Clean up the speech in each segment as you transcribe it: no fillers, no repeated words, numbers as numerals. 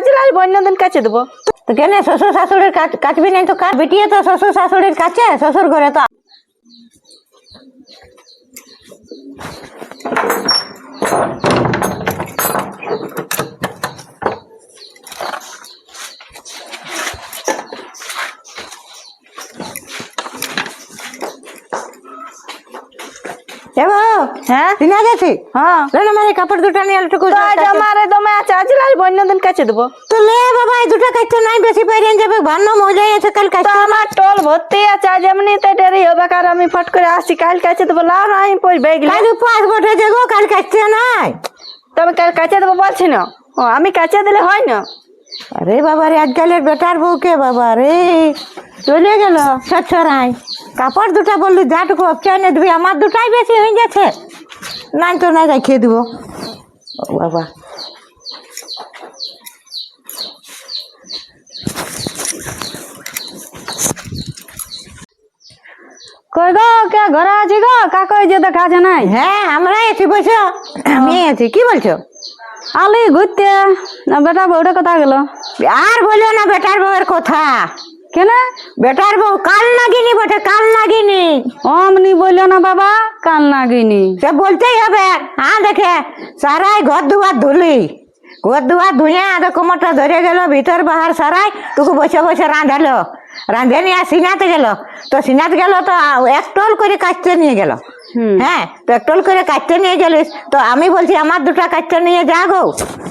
আজ আর অন্য দিন কাছে দেবো। তো কেন শ্বশুর শাশুড়ির কাটবি নাই তো কাট, বেটিয়ে তো শ্বশুর শাশুড়ির কাছে, শ্বশুর ঘরে তো হ্যাঁ চিনা গেছি। হ্যাঁ মানে কাপড় দুটা নিয়ে একটু আমার দমে আছে, আজ আর অন্য দিন কাছে দেবো। তো লে বাবা, এই দুটা কাটতে নাই বেশি পাইরেন যাবে, ভান্ন মজা আছে কাল কাটতে। আমার টোল ভর্তি আছে, আজ এমনিতে দেরি হবে, কার আমি ফট করে আসছি, কাল কাছে দেবো। লাও না আমি পড়বে কাল উপবাস বটে যাবো, কাল কাটতে নাই। তবে কাল কাছে দেবো বলছি না, ও আমি কাছে দিলে হয় না। আরে বাবা রে, আজকালের বেটার বউকে বাবা রে চলে গেল সচ্ছরাই। কাপড় দুটা বললি যাটুকু অপচাইনে দিবি, আমার দুটাই বেশি হয়ে গেছে। নাই তো নাই রেখে দিব বাবা। কই গো, কে ঘরে আছি গো? কাকই যে দেখা আছে নাই? হ্যাঁ আমরাই আছি, বসো। আমি আছি, কি বলছো? আলি ঘুরতে, না বেটা বউটা কথা গেল। আর বলো না বেটার বউয়ের কথা। কেন? বেটার বউ কাল নাগিনি বটে, কাল নাগিনি। অমনি বললো না বাবা, কাল নাগিনি। সে বলতেই হবে। হ্যাঁ দেখে সারাই ঘর দুয়ার ধুলি, ঘর দুয়ার ধুয়ে কোমরটা ধরে গেল, ভিতর বাহার সারাই তোকে বসে বসে রাঁধালো, রাঁধে নিয়ে সিনাতে গেল। তো সিনাতে গেল তো এক টল করে কাটতে নিয়ে গেল। হ্যাঁ, তো এক টল করে কাটতে নিয়ে গেলিস, তো আমি বলছি আমার দুটা কাটতে নিয়ে যা গো,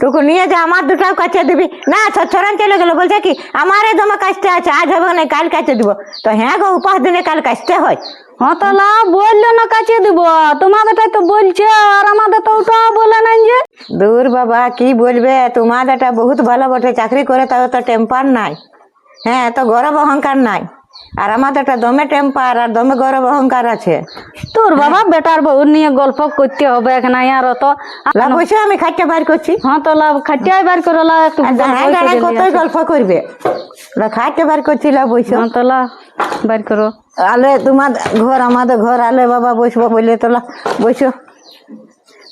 টুকু নিয়ে যা, আমার দুটাও কাটতে দিবি না। ছড়ান চলে গেল, বলছে কি আমার দমে কাটতে আছে, আজ হবে না, কাল কাটতে দিব। তো হ্যাঁ গো, উপাস দিনে কাল কাটতে হয়। হ্যাঁ তাহলে বললো না কাছে দিব, তোমাদেরটাই তো বলছে, আর আমাদের তো ওটা বলে নাই যে। দূর বাবা, কি বলবে, তোমার এটা বহুত ভালো বটে, চাকরি করে তাও তো টেম্পার নাই। হ্যাঁ, তো গৌরব অহংকার নাই। আর আমাদের একটা দমে টেম্পার আর দমে গৌরব অহংকার আছে। তোর বাবা বেটার বউ নিয়ে গল্প করতে হবে এখানে, আর তো বসে আমি খাইতে বার করছি। হ্যাঁ তো লাভ খাটিয়াই বার করে একটু কতই গল্প করবে, খাইতে বার করছি বসে। হ্যাঁ তো বার করো। আলে তোমার ঘর আমাদের ঘর, আলে বাবা বসবো বললে তোলা বসো।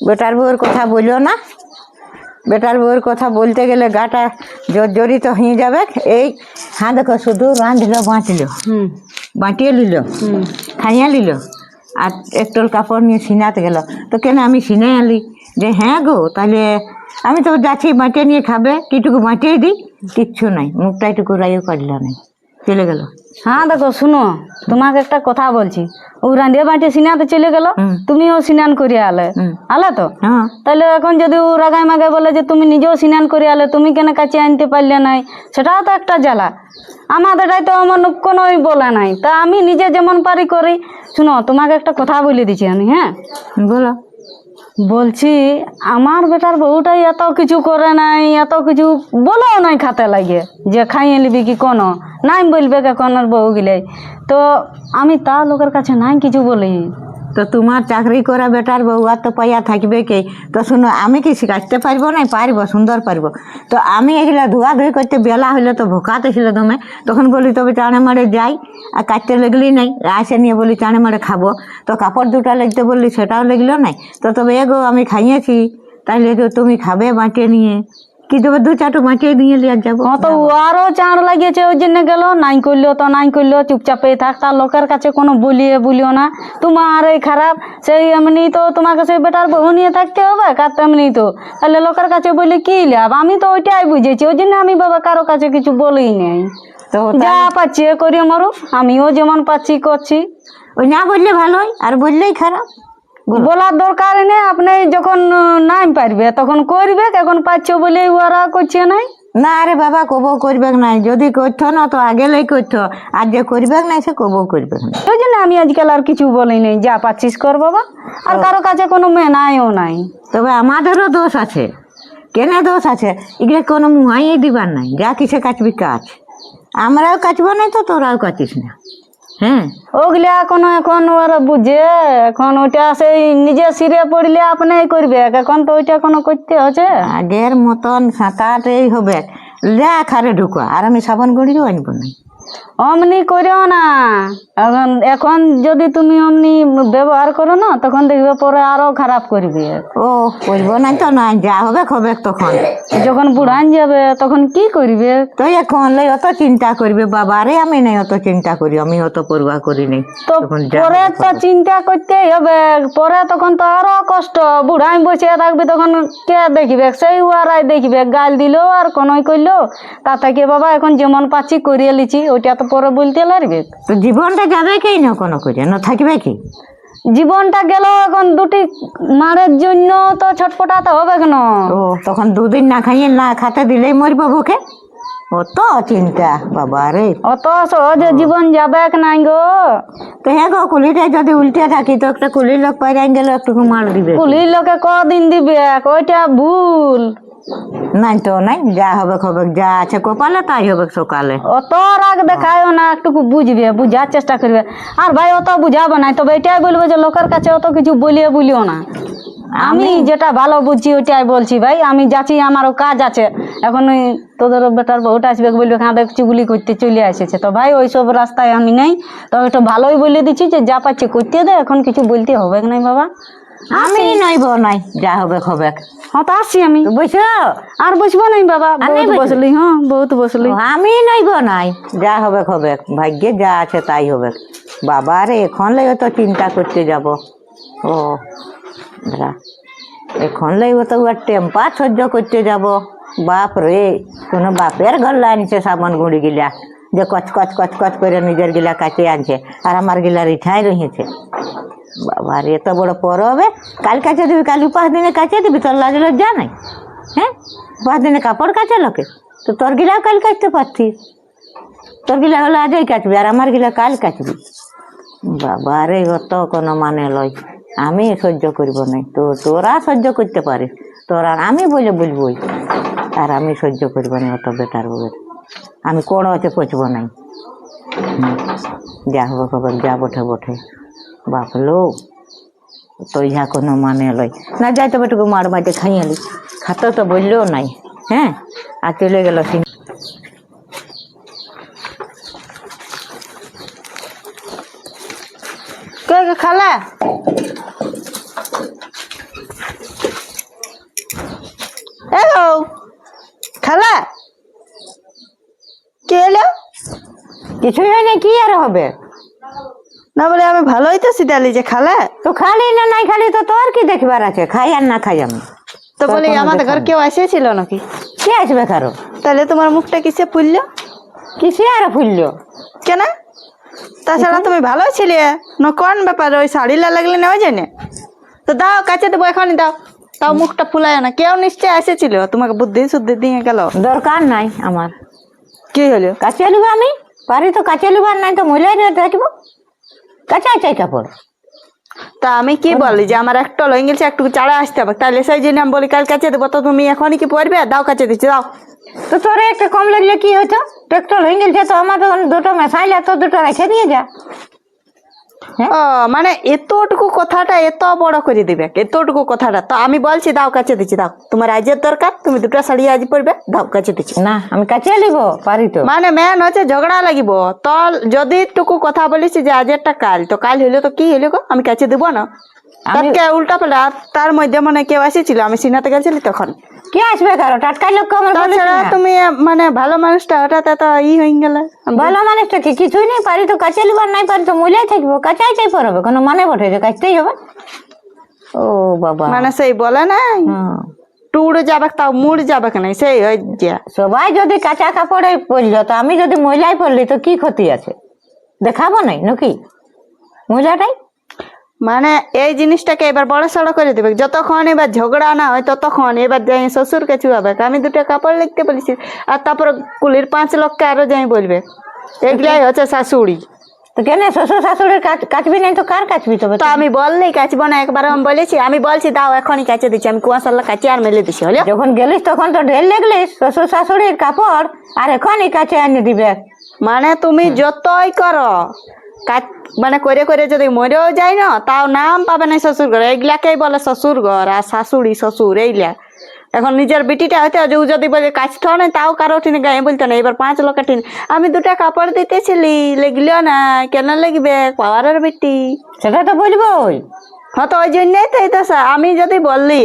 বেটার বউর কথা বললো না, বেটার বউর কথা বলতে গেলে গাটা জর্জরিত হয়ে যাবে। এই হ্যাঁ দেখো, শুধু রাঁধল বাঁচল, বাঁটিয়ে নিল, খাইয়া নিল, আর একটল কাপড় নিয়ে সিনাতে গেল। তো কেন আমি সিনে আলি যে হ্যাঁ গো, তাহলে আমি তো যাচ্ছি বাঁটিয়ে নিয়ে খাবে, কিটুকু বাঁটিয়ে দিই, কিচ্ছু নাই, মুখটা একটু রাইও কাটল নাই, চলে গেল। হ্যাঁ দেখো শুনো, তোমাকে একটা কথা বলছি, ও রাঁধিয়ে বাঁটিয়ে সিনাতে চলে গেল, তুমিও স্নান করে আলে আলে তো, তাহলে এখন যদি ও রাগায় মাগায় বলে যে তুমি নিজেও স্নান করে আলে, তুমি কেন কাছে আনতে পারলে নাই, সেটাও তো একটা জ্বালা। আমাদেরটাই তো আমার কোনোই বলে নাই, তা আমি নিজে যেমন পারি করি। শুনো, তোমাকে একটা কথা বলে দিচ্ছি আমি। হ্যাঁ বলো। বলছি আমার বেটার বউটাই এত কিছু করে নাই, এত কিছু বলেও নাই খাতে লাগে যে খাইয়ে নিবি কি কোনো নাই বলবে কোনোর বউ গিলে। তো আমি তা লোকের কাছে নাই কিছু বলি। তো তোমার চাকরি করা বেটার বউ আর তো পাইয়া থাকবে কে? তো শুনো, আমি কি কাটতে পারবো না? পারবো, সুন্দর পারবো। তো আমি এগুলা ধোয়া ধুই করতে বেলা হইলে তো ভোকাতে ছিল দমে, তখন বলি তবে চানে মারে যাই, আর কাটতে লাগলি নাই, আসে নিয়ে বলি চানে মারে খাবো। তো কাপড় দুটা লাগতে বললি, সেটাও লাগলো নাই। তো তবে এগো আমি খাইয়েছি, তাইলে তো তুমি খাবে বাঁটিয়ে নিয়ে, কি দেবে দু চাটু বাঁটিয়ে দিয়ে লিয়ে যাবো। তো আরো চাঁড় লাগিয়েছে, ওই জন্য গেল, নাই করলো তো নাই করলো, চুপচাপে থাক, তার লোকের কাছে কোনো বলিও না। তোমার এই খারাপ, সেই এমনি তো তোমাকে সেই বেটার বউ নিয়ে থাকতে হবে, কার তেমনি তো, তাহলে লোকের কাছে বলে কি লাভ? আমি তো ওইটাই বুঝেছি, ওই জন্য আমি বাবা কারো কাছে কিছু বলি নাই। তো যা পাচ্ছি করি মারো, আমিও যেমন পাচ্ছি করছি। ওই না বললে ভালোই, আর বললেই খারাপ। বলার দরকার নেই, আপনি যখন নাই পারবে তখন করবে, এখন পাচ্ছ বলে ওরা করছে নাই। না রে বাবা, কবো করবে নাই, যদি করতো না তো আগেলেই করতো, আর যে করবে নাই সে কবো করবে না। ওই জন্য আমি আজকাল আর কিছু বলি নাই, যা পাচ্ছিস কর বাবা, আর কারো কাছে কোনো মেনাইও নাই। তবে আমাদেরও দোষ আছে। কেনে দোষ আছে? এগুলো কোনো মুহাই দিবার নাই, যা কিসে কাটবি কাজ, আমরাও কাটবো না তো তোরাও কাটিস না। হ্যাঁ, ওগুলা এখন ওরা বুঝে, এখন ওইটা সেই নিজে সিরে পড়লে আপনি করবে, এখন তো ওইটা কোনো করতে হচ্ছে। আগের মতন সাঁতারই হবে, লেখারে ঢুকা, আর আমি সাবান গুঁড়িও আনবো না। অমনি করিও না। এখন এখন যদি তুমি অমনি ব্যবহার করো না, তখন দেখবে পরে আরো খারাপ করবে। ও করবো না তো না, যা হবে হবে তখন। যখন বুড়ান যাবে তখন কি করবে? তো এখন লাই অত চিন্তা করবে বাবা, আরে আমি নাই অত চিন্তা করি, আমি অত পরোয়া করি নাই। তো তখন যা পরে হবে তো হবে। চিন্তা করতেই হবে, পরে তখন তো আরো কষ্ট। বুড়াই বসে থাকবে তখন কে দেখবে? সেই ওরাই দেখবে, গাল দিলো আর কোনই করলো, তা থেকে বাবা এখন যেমন পাচ্ছি করিয়ে লিছি, ওইটা তো পরে বলতে লাগবে। তো জীবনটা যাবে কি না কোনো করে, না থাকবে কি? জীবনটা গেল, এখন দুটি মারের জন্য তো ছটপটাতে হবে কেন? ও তখন দুদিন না খাইয়ে না খাতে দিলেই মরবো বুকে, অত চিন্তা বাবা রে। অত সহজে জীবন যাবে নাই গো। তো হ্যাঁ গো, কুলিটা যদি উল্টে থাকি তো একটা কুলির লোক পাইরে গেলে একটু মার দিবে। পুলিশ লোকে কদিন দিবে, ওইটা ভুল। নাই তো নাই, যা হবে হবে, যা আছে কপালে তাই হবে সকালে। অত রাগ দেখায়ও না, একটু বুঝবে, বুঝার চেষ্টা করবে। আর ভাই অত বুঝাবো না, তবে এটাই বলবো যে লোকের কাছে অত কিছু বলিও না। আমি যেটা ভালো বুঝছি ওইটাই বলছি ভাই। আমি যাচ্ছি, আমারও কাজ আছে। এখন ওই তোদের বেটার বউটা আসবে, বলবে কাঁদে চুগুলি করতে চলে এসেছে, তো ভাই ওইসব রাস্তায় আমি নেই। তো একটু ভালোই বলে দিচ্ছি যে যা পাচ্ছে করতে দে, এখন কিছু বলতে হবে নাই বাবা। আমি নইব নাই, যা হবে হবে। হ্যাঁ তো আসছি আমি। বুঝছো? আর বসবো নাই বাবা, বহুত বসলি। হ্যাঁ বহুত বসলি। আমি নইব নাই, যা হবে হবে, ভাগ্যে যা আছে তাই হবে। বাবা রে এখন লাই তো চিন্তা করতে যাব। ও দাঁড়া, এখন লাই তো টেম্পা সহ্য করতে যাব। বাপ রে, কোনো বাপের ঘর আনছে সাবান গুঁড়ি গিলা, যে কচ কচ কচ কচ করে নিজের গিলা কাটে আনছে, আর আমার গিলা রিঠাই রয়েছে। বাবা রে, এত বড় পর হবে, কাল কাছে দিবি, কাল 5 দিনে কাছে দিবি, তোর লাগে লজ্জা নাই? হ্যাঁ, 5 দিনে কাপড় কাচে লোকে, তো তোর গিলাও কাল কাচতে পারতিস। তোর গিলা হলো আজই কাচবি, আর আমার গিলা কাল কাচবি। বাবা রে, অত কোনো মানে লয়, আমি সহ্য করব নাই। তো তোরা সহ্য করতে পারিস, তোরা আমি বলে বলবই, আর আমি সহ্য করব না অত বেটার বলে। আমি কোন হচ্ছে পচব নাই। যা হবে খবর, যা বটে বটে। বাপলো, তো ইহা কোনো মানে লয় না, যাই তো বেটুকু মার বাড়িতে খাইয়ে লি, খাতে তো বললেও নাই। হ্যাঁ, আর চলে গেল। কে খালা? হ্যালো খালা, কে এলো? কিছুই হয় না, কি আর হবে? না বলে আমি ভালোই তো সিটালি যে খালা। তো খালি না নাই খালি তো তোর কি দেখবার আছে, খাই আর না খাই আমি। তো বলে আমাদের ঘর কেউ এসেছিল নাকি? কে আসবে কারো? তাহলে তোমার মুখটা কিসে ফুললো? কিসে আর ফুললো? কেন? তাছাড়া তুমি ভালোই ছিলে না, কোন ব্যাপার? ওই শাড়ি লাগলে নেওয়া যায় না? তো দাও, কাছে দেবো, এখনই দাও। তাও মুখটা ফুলায় না, কেউ নিশ্চয় এসেছিল, তোমাকে বুদ্ধি শুদ্ধি দিয়ে গেল। দরকার নাই আমার। কি হলো? কাছে লিব আমি পারি, তো কাছে লিবার নাই তো মহিলাই থাকবো, কাছে চাই কাপড়। তা আমি কি বলি যে আমার একটা লয়ে গেছে, একটু চাড়া আসতে হবে, তাহলে সেই জন্য আমি বলি কাল কাছে দেবো। তো তুমি এখনই কি পড়বে? দাও, কাছে দিচ্ছি, দাও। তো তোর একটা কম লাগলে কি হতো? ট্রেক্টর হয়ে গেছে তো আমার, তখন দুটো মেশাইলে তো দুটো রেখে দিয়ে যা। ও মানে এতটুকু কথাটা এত বড় করে দিবে, এতটুকু কথাটা? তো আমি বলছি দাও, কাছে দিচ্ছি, দাও। তোমার আজের দরকার, তুমি দুটো শাড়ি আজ পরবে, দাও, কাছে দিচ্ছি। না, আমি কাছে লিব পারি তো। মানে মেন হচ্ছে ঝগড়া লাগিব। তো যদি টুকু কথা বলিস যে আজেরটা কাল, তো কাল হইলো তো কি হইলো গো, আমি কাছে দেবো না? তাকে উল্টা পেলে। আর তার মধ্যে মানে কেউ এসেছিল, আমি সিনাতে গেছিলি তখন। কে আসবে কারো? টাটকা লোক আমার বলিস তাছাড়া না। তুমি মানে ভালো মানুষটা হঠাৎ এত হয়ে গেল। ভালো মানুষটা কি কিছুই নেই, পারি তো কাছে লিবার নাই, পারি তো মহিলাই থাকবো, কাছাই চাই পড়বে, কোনো মানে বটে যে কাছতেই হবে? ও বাবা, মানে সেই বলে নাই টুড়ে যাবে, তাও মুড় যাবে কেন, সেই হয়ে। সবাই যদি কাঁচা কাপড়ে পরলো, তো আমি যদি মহিলাই পরলি তো কি ক্ষতি আছে? দেখাবো নাই নাকি মহিলাটাই? মানে এই জিনিসটাকে এবার বড় সড়ো করে দেবে। যতক্ষণ এবার ঝগড়া না হয় ততক্ষণ এবার যাই শ্বশুরকে ছুয়াবে, আমি দুটো কাপড় লিখতে বলেছি, আর তারপর কুলির 5 লোককে আরো যাই বলবে। এগুলাই হচ্ছে শাশুড়ি। তো কেন শ্বশুর শাশুড়ির কাচবি নাই তো কার কাচবি? তবে তো আমি বললেই কাচবো না, একবার আমি বলেছি, আমি বলছি দাও এখনই কাচে দিচ্ছি, আমি কুয়াশাল্লা কাচে আর মেলে দিছি। হলো যখন গেলিস তখন তো ঢের লাগলিস শ্বশুর শাশুড়ির কাপড়, আর এখনই কাছে আনি দিবে। মানে তুমি যতই করো মানে করে করে যদি মরেও যায় না, তাও নাম পাবে না শ্বশুর ঘর। এইগুলাকেই বলে শ্বশুর ঘর আর শাশুড়ি শ্বশুর, এইগুলা। এখন নিজের বিটিটা হয়তো যদি বলে কাচতে না তাও কারো ঠিনে গায়ে বলতো না, এবার 5 লোকের ঠিনে আমি 2টা কাপড় দিতেছিলি, লেগলিও না, কেন লাগবে, পাওয়ারের বিটি। সেটা তো বলবো। হ্যাঁ তো ওই জন্যই তো এই তো আমি যদি বললি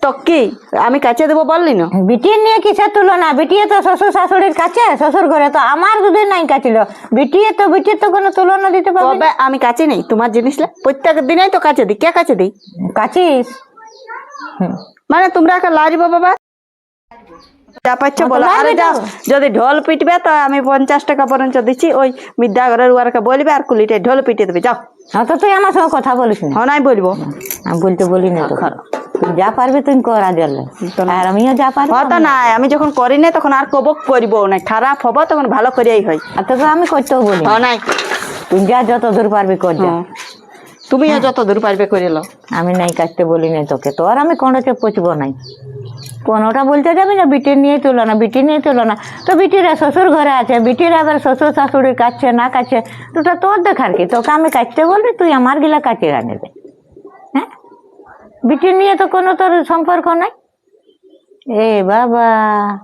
তো কি আমি কাছে দেবো বললি না? বিটির নিয়ে কিসের তুলনা? বিটিয়ে তো শ্বশুর শাশুড়ির কাছে, শ্বশুর ঘরে তো আমার দুধের নাই কাছিল। বিটির তো কোনো তুলনা দিতে পারবে না। তবে আমি কাছে নেই তোমার জিনিস প্রত্যেক দিনই তো কাছে দিই। কে কাছে দিই? কাছিস মানে তোমরা একটা লারিব বাবা যা পাচ্ছ বলো। আরে যাও, যদি ঢোল পিটবে তো আমি 50 টাকা পর্যন্ত দিচ্ছি, ওই বিদ্যাঘরের ওয়ারকে বলবে আর কুলিটা ঢোল পিটিয়ে দেবে। যাও। হ্যাঁ তো তুই আমার সঙ্গে কথা বলিস না। হ্যাঁ নাই বলবো, আমি বলতে বলি না। তুই যা পারবি তুই করা জলে, আর আমিও যা পারবো। হয়তো নাই আমি যখন করি না তখন আর কব করবো না, খারাপ হবো তখন ভালো করিয়াই হয়। আর তোকে আমি করতেও বলি। হ্যাঁ নাই, তুই যা যত দূর পারবি কর যা। তুমিও যত দূর পারবে করে লো। আমি নাই কাটতে বলি না তোকে, তো আর আমি কোনোকে পচবো নাই। কোনোটা বলতে যাবি না বিটির নিয়ে তুলনা, বিটির নিয়ে তুলনা। তো বিটিরা শ্বশুর ঘরে আছে, বিটির আবার শ্বশুর শাশুড়ি কাটছে না কাটছে, তোটা তোর দেখার কি? তোকে আমি কাটতে বলবি, তুই আমার গিলা কাটিয়ে আনবে। হ্যাঁ, বিটির নিয়ে তো কোনো তোর সম্পর্ক নাই। এ বাবা।